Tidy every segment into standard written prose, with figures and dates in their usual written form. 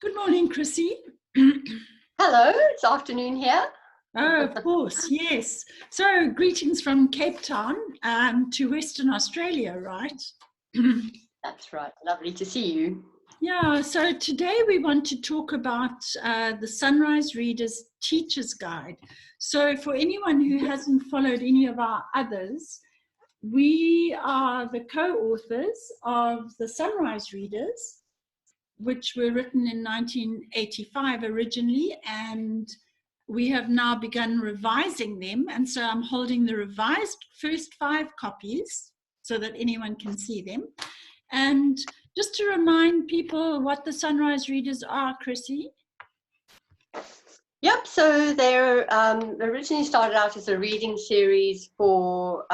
Good morning, Chrissy. Hello, it's afternoon here. Oh, of course, yes. So, greetings from Cape Town to Western Australia, right? That's right. Lovely to see you. Yeah, so today we want to talk about the Sunrise Readers Teacher's Guide. So, for anyone who hasn't followed any of our others, we are the co-authors of the Sunrise Readers, which were written in 1985 originally, and we have now begun revising them. And so I'm holding the revised first 5 copies so that anyone can see them. And just to remind people what the Sunrise Readers are, Chrissy. Yep, so they're originally started out as a reading series for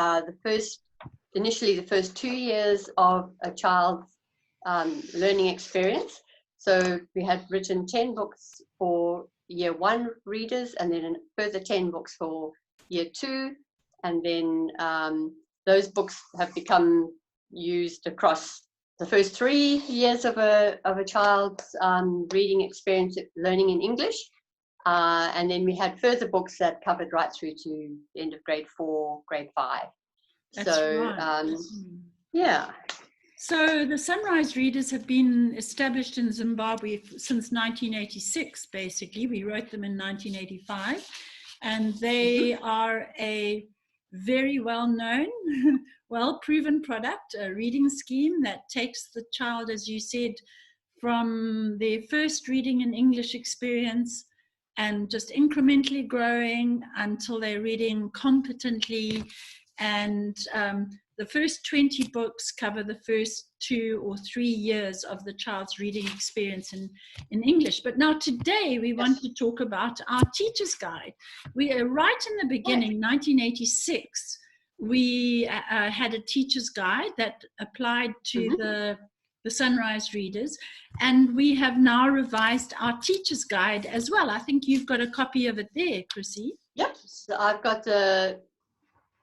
initially the first 2 years of a child's learning experience. So we had written 10 books for year 1 readers, and then a further 10 books for year 2. And then those books have become used across the first 3 years of a child's reading experience, learning in English. And then we had further books that covered right through to the end of grade 4, grade 5. That's so, right. Yeah. So the Sunrise Readers have been established in Zimbabwe since 1986, basically. We wrote them in 1985, and they are a very well-known, well-proven product, a reading scheme that takes the child, as you said, from their first reading and English experience and just incrementally growing until they're reading competently. And the first 20 books cover the first 2 or 3 years of the child's reading experience in English. But now today we want to talk about our teacher's guide. We are right in the beginning, 1986, we had a teacher's guide that applied to the Sunrise Readers, and we have now revised our teacher's guide as well. I think you've got a copy of it there, Chrissy. Yep, so I've got the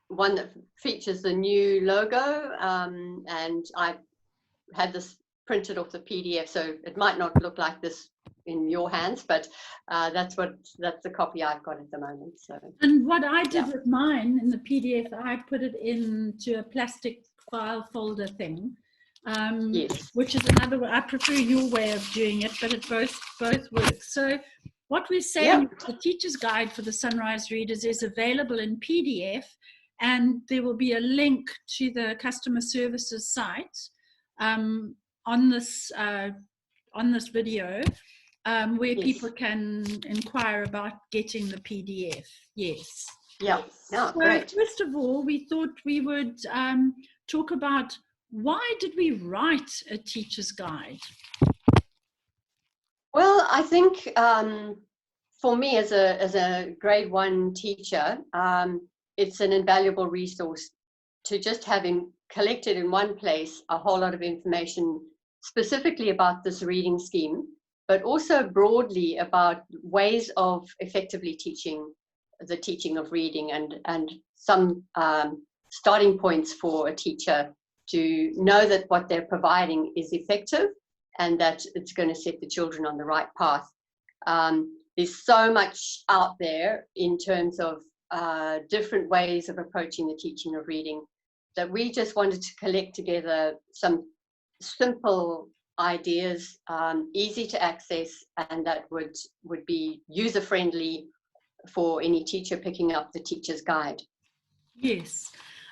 one that features the new logo, and I had this printed off the PDF, so it might not look like this in your hands, but that's the copy I've got at the moment. So, and what I did with mine in the PDF, I put it into a plastic file folder thing, which is another way. I prefer your way of doing it, but it both works. So what we're saying is the teacher's guide for the Sunrise Readers is available in PDF, and there will be a link to the customer services site on this video, where people can inquire about getting the PDF. Yes. Yeah. So great. First of all, we thought we would talk about why did we write a teacher's guide? Well, I think for me as a grade 1 teacher, it's an invaluable resource to just having collected in one place a whole lot of information specifically about this reading scheme, but also broadly about ways of effectively teaching the teaching of reading, and some starting points for a teacher to know that what they're providing is effective and that it's going to set the children on the right path. There's so much out there in terms of different ways of approaching the teaching of reading that we just wanted to collect together some simple ideas, easy to access, and that would be user-friendly for any teacher picking up the teacher's guide. Yes.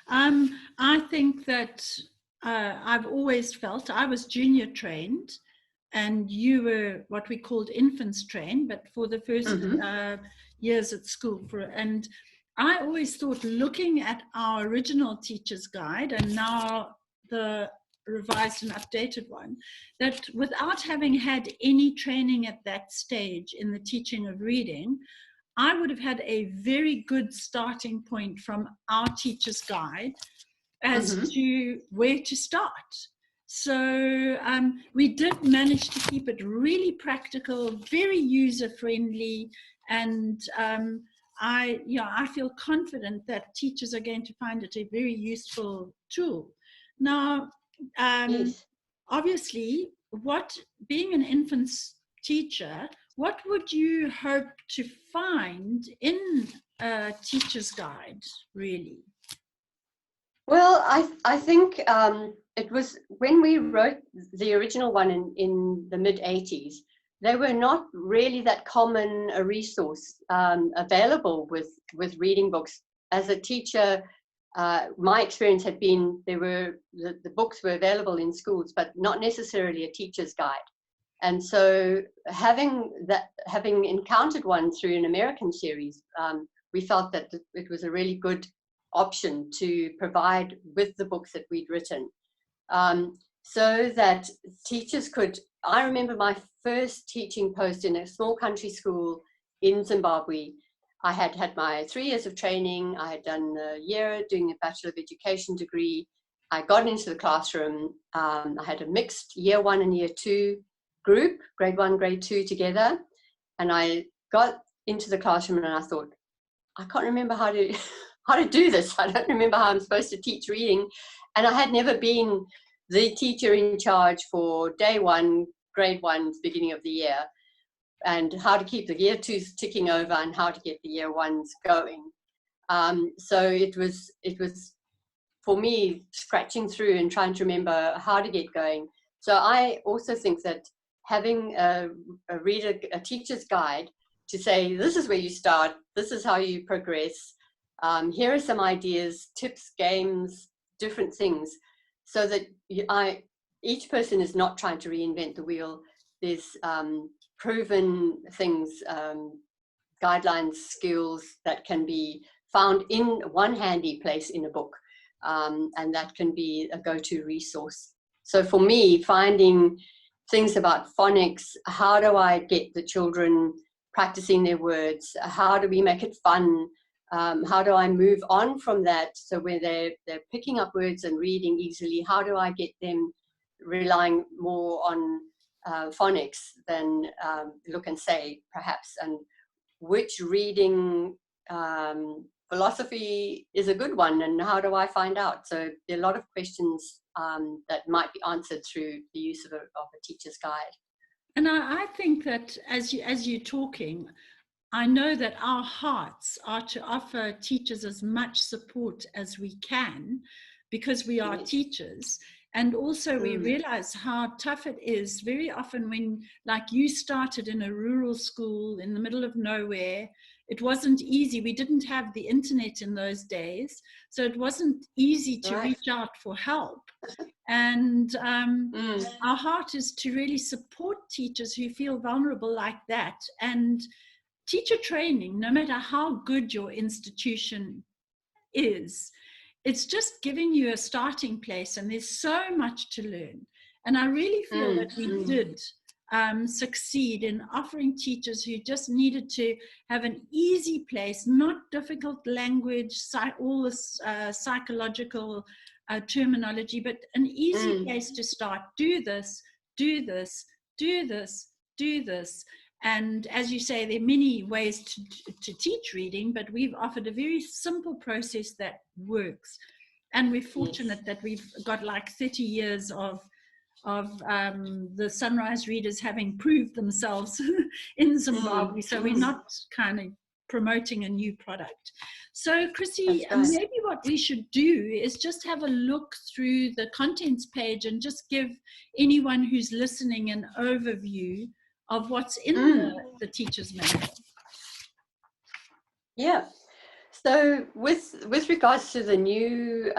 I think that I've always felt, I was junior trained and you were what we called infants trained, but for the first years at school. And I always thought, looking at our original teacher's guide and now the revised and updated one, that without having had any training at that stage in the teaching of reading, I would have had a very good starting point from our teacher's guide as to where to start. So we did manage to keep it really practical, very user-friendly, and I feel confident that teachers are going to find it a very useful tool. Now, obviously, being an infant's teacher, what would you hope to find in a teacher's guide, really? Well, I think it was when we wrote the original one in the mid-80s, they were not really that common a resource available with reading books. As a teacher, my experience had been the books were available in schools, but not necessarily a teacher's guide. And so having encountered one through an American series, we felt that it was a really good option to provide with the books that we'd written, so that teachers could. I remember my first teaching post in a small country school in Zimbabwe. I had had my 3 years of training. I had done a year doing a Bachelor of Education degree. I got into the classroom. I had a mixed year 1 and year 2 group, grade 1, grade 2 together. And I got into the classroom and I thought, I can't remember how to do this. I don't remember how I'm supposed to teach reading. And I had never been the teacher in charge for day 1, grade 1, beginning of the year, and how to keep the year 2s ticking over and how to get the year 1s going. So it was for me scratching through and trying to remember how to get going. So I also think that having a teacher's guide to say, this is where you start, this is how you progress, here are some ideas, tips, games, different things, so that each person is not trying to reinvent the wheel. There's proven things, guidelines, skills that can be found in one handy place in a book, and that can be a go-to resource. So for me, finding things about phonics, how do I get the children practicing their words, how do we make it fun, how do I move on from that, so where they're picking up words and reading easily, how do I get them relying more on phonics than look and say, perhaps, and which reading philosophy is a good one, and how do I find out? So there are a lot of questions that might be answered through the use of a teacher's guide. And I think that as you're talking, I know that our hearts are to offer teachers as much support as we can, because we are teachers. And also we realize how tough it is very often when, like you started in a rural school in the middle of nowhere. It wasn't easy. We didn't have the internet in those days, so it wasn't easy to reach out for help. And our heart is to really support teachers who feel vulnerable like that. And teacher training, no matter how good your institution is, it's just giving you a starting place, and there's so much to learn. And I really feel that we did succeed in offering teachers who just needed to have an easy place, not difficult language, all this psychological terminology, but an easy place to start. Do this, do this, do this, do this. And as you say, there are many ways to teach reading, but we've offered a very simple process that works. And we're fortunate that we've got like 30 years of the Sunrise readers having proved themselves in Zimbabwe. So we're not kind of promoting a new product. So Chrissy, maybe what we should do is just have a look through the contents page and just give anyone who's listening an overview of what's in the teacher's manual. Yeah. So with regards to the new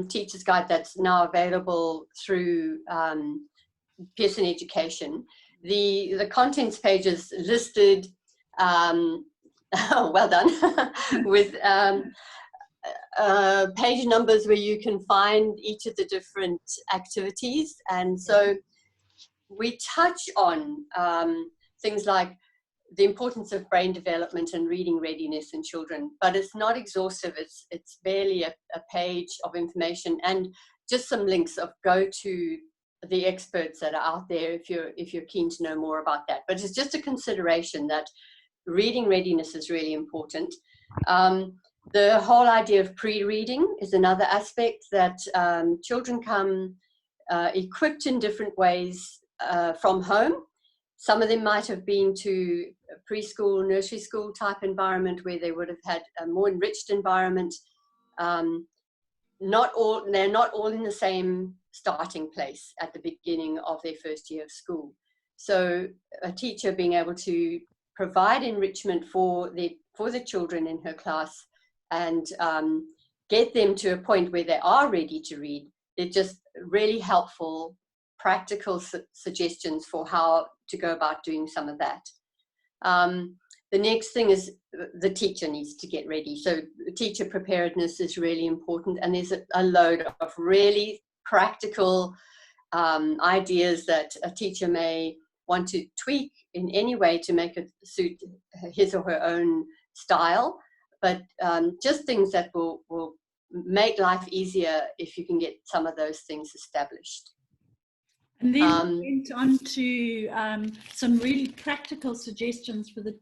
teacher's guide that's now available through Pearson Education, the contents page is listed, well done, with page numbers where you can find each of the different activities. And so we touch on things like the importance of brain development and reading readiness in children, but it's not exhaustive. It's barely a page of information, and just some links of go to the experts that are out there if you're keen to know more about that. But it's just a consideration that reading readiness is really important. The whole idea of pre-reading is another aspect, that children come equipped in different ways from home, Some of them might have been to a preschool, nursery school type environment where they would have had a more enriched environment. They're not all in the same starting place at the beginning of their first year of school. So a teacher being able to provide enrichment for the children in her class and get them to a point where they are ready to read. They're just really helpful, practical suggestions for how to go about doing some of that. The next thing is the teacher needs to get ready. So teacher preparedness is really important, and there's a load of really practical ideas that a teacher may want to tweak in any way to make it suit his or her own style, but just things that will make life easier if you can get some of those things established. And then we went on to some really practical suggestions for the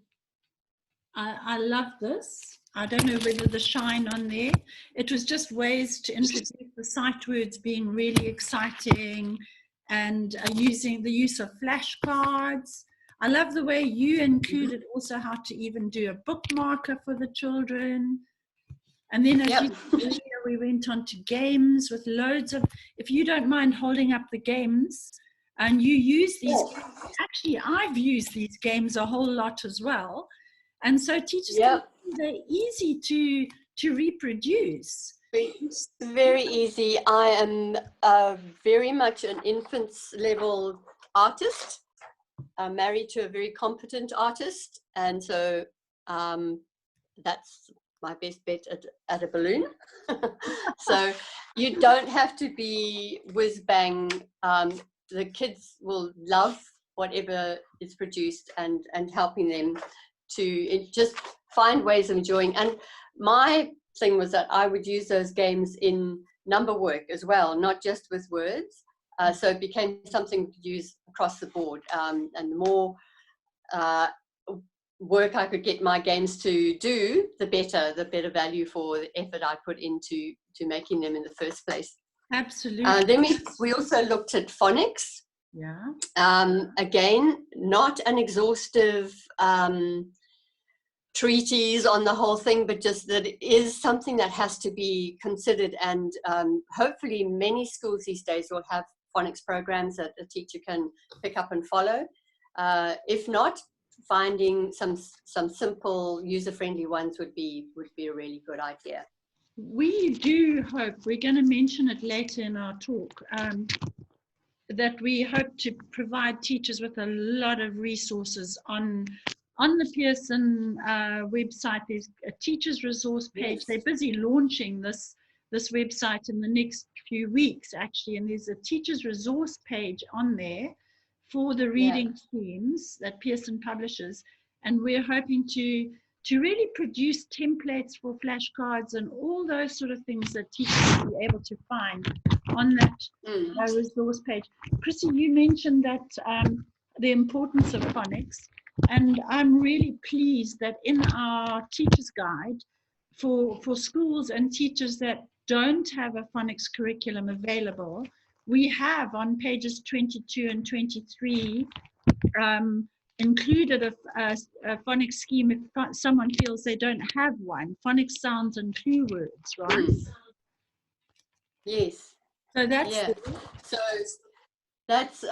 I love this. I don't know whether the shine on there. It was just ways to introduce the sight words being really exciting, and using the use of flashcards. I love the way you included also how to even do a bookmarker for the children. And then as you said earlier, we went on to games with loads of, if you don't mind holding up the games, and you use these games. Actually, I've used these games a whole lot as well. And so teachers, they're easy to reproduce. It's very easy. I am very much an infants level artist. I'm married to a very competent artist, and so that's my best bet at a balloon. So you don't have to be whiz bang. The kids will love whatever is produced, and helping them to just find ways of enjoying. And my thing was that I would use those games in number work as well, not just with words. So it became something to use across the board. And the more work I could get my games to do, the better value for the effort I put into making them in the first place. Absolutely. Then we also looked at phonics. Yeah. Again, not an exhaustive treatise on the whole thing, but just that it is something that has to be considered. And hopefully many schools these days will have phonics programs that a teacher can pick up and follow. If not, finding some simple user-friendly ones would be a really good idea. We do hope, we're going to mention it later in our talk, that we hope to provide teachers with a lot of resources on the Pearson website. There's a teacher's resource page. They're busy launching this website in the next few weeks, actually, and there's a teacher's resource page on there for the reading schemes that Pearson publishes, and we're hoping to really produce templates for flashcards and all those sort of things that teachers will be able to find on that resource page. Chrissy, you mentioned that the importance of phonics, and I'm really pleased that in our teacher's guide for schools and teachers that don't have a phonics curriculum available, we have on pages 22 and 23 included a phonics scheme if someone feels they don't have one. Phonics sounds and clue words, right? Yes. So that's so that's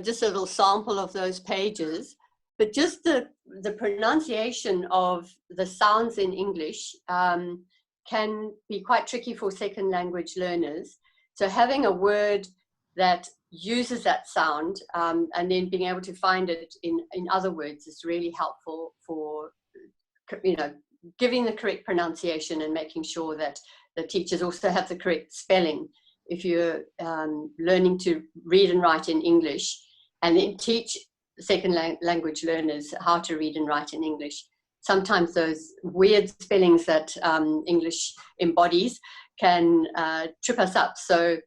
just a little sample of those pages, but just the pronunciation of the sounds in English can be quite tricky for second language learners. So having a word that uses that sound and then being able to find it in other words is really helpful for, giving the correct pronunciation and making sure that the teachers also have the correct spelling. If you're learning to read and write in English, and then teach second language learners how to read and write in English, sometimes those weird spellings that English embodies can trip us up. So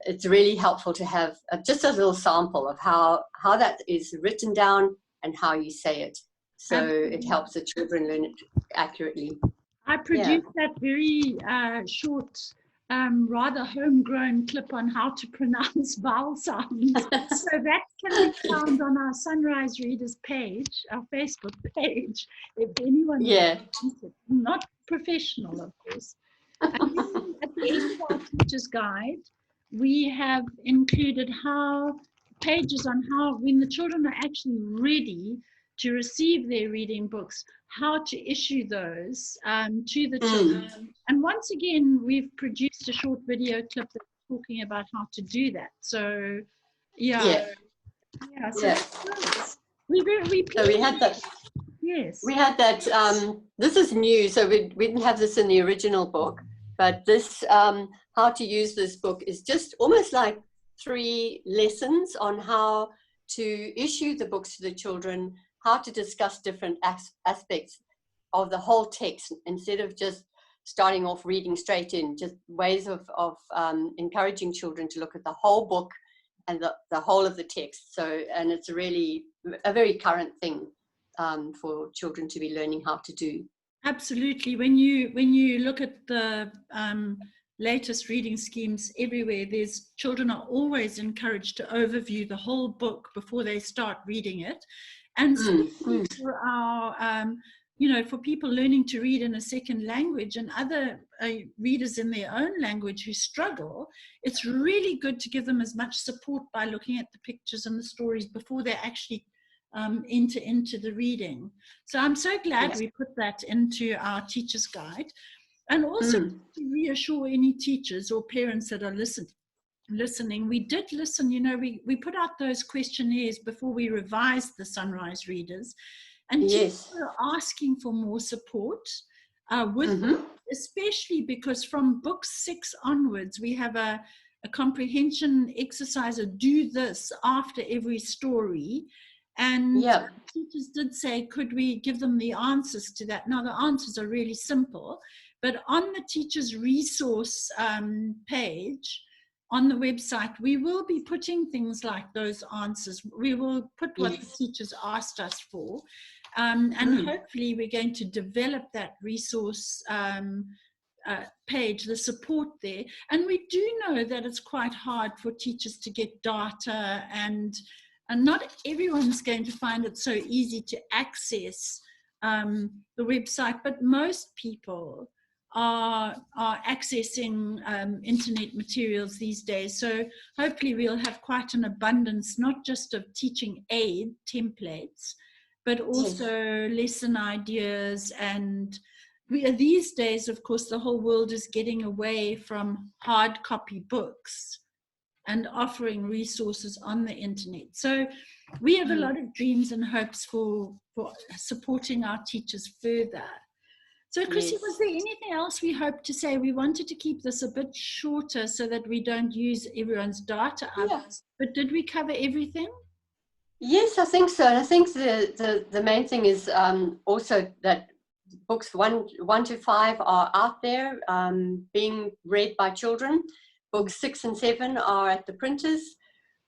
it's really helpful to have just a little sample of how that is written down and how you say it. So it helps the children learn it accurately. I produced that very short rather homegrown clip on how to pronounce vowel sounds. So that can be found on our Sunrise Readers page, our Facebook page, if anyone Yeah. wants it. Not professional, of course. And then at the end of our teacher's guide, we have included pages on how, when the children are actually ready to receive their reading books, how to issue those to the children. And once again, we've produced a short video clip that's talking about how to do that. So, yeah. So that's nice. So we had that. Yes. We had that. This is new, so we didn't have this in the original book, but this how to use this book is just almost like 3 lessons on how to issue the books to the children, how to discuss different aspects of the whole text instead of just starting off reading straight in, just ways of encouraging children to look at the whole book and the whole of the text. So, and it's really a very current thing for children to be learning how to do. Absolutely. When you look at the latest reading schemes everywhere, children are always encouraged to overview the whole book before they start reading it. And for our, for people learning to read in a second language and other readers in their own language who struggle, it's really good to give them as much support by looking at the pictures and the stories before they actually enter into the reading. So I'm so glad we put that into our teacher's guide. And also to reassure any teachers or parents that are listening, we did listen, we put out those questionnaires before we revised the Sunrise Readers, and teachers are asking for more support especially because from book 6 onwards, we have a comprehension exercise, or do this after every story. And teachers did say, could we give them the answers to that? Now, the answers are really simple, but on the teacher's resource page on the website, we will be putting things like those answers. We will put what the teachers asked us for. And hopefully we're going to develop that resource page, the support there. And we do know that it's quite hard for teachers to get data, and not everyone's going to find it so easy to access the website, but most people are accessing internet materials these days. So hopefully we'll have quite an abundance, not just of teaching aid templates, but also lesson ideas. And these days, of course, the whole world is getting away from hard copy books and offering resources on the internet. So we have a lot of dreams and hopes for supporting our teachers further. So Chrissy, was there anything else we hoped to say? We wanted to keep this a bit shorter so that we don't use everyone's data up. But did we cover everything? Yes, I think so. And I think the main thing is also that books 1 to 5 are out there being read by children. Books 6 and 7 are at the printers.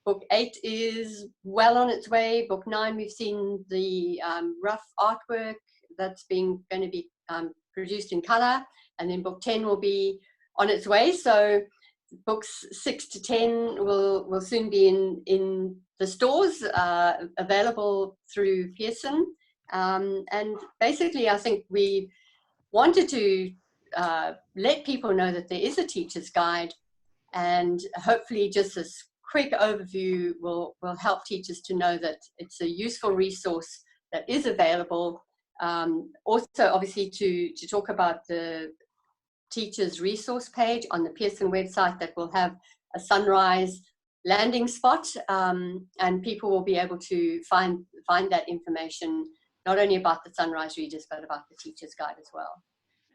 Book 8 is well on its way. Book 9, we've seen the rough artwork that's going to be produced in color. And then book 10 will be on its way. So books 6 to 10 will soon be in the stores, available through Pearson. And basically, I think we wanted to let people know that there is a teacher's guide, and hopefully just this quick overview will help teachers to know that it's a useful resource that is available. Also, obviously, to talk about the teachers resource page on the Pearson website that will have a Sunrise landing spot, and people will be able to find that information, not only about the Sunrise Readers, but about the teacher's guide as well.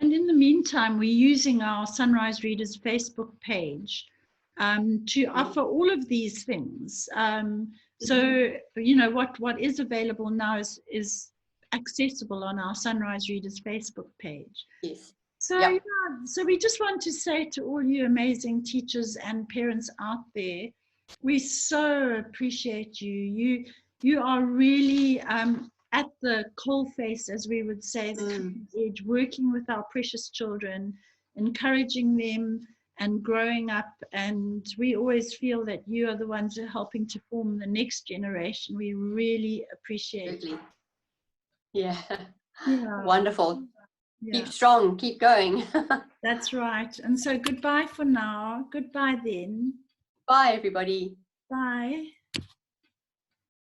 And in the meantime, we're using our Sunrise Readers Facebook page to offer all of these things. So, what is available now is accessible on our Sunrise Readers Facebook page. Yes. So, so we just want to say to all you amazing teachers and parents out there, we so appreciate you. You are really at the coalface, as we would say, the cutting edge, working with our precious children, encouraging them, and growing up. And we always feel that you are the ones who are helping to form the next generation. We really appreciate it. Absolutely. Yeah. Yeah. Wonderful. Yeah, Keep strong, keep going. that's right. And so goodbye for now. Goodbye then. Bye, everybody. Bye.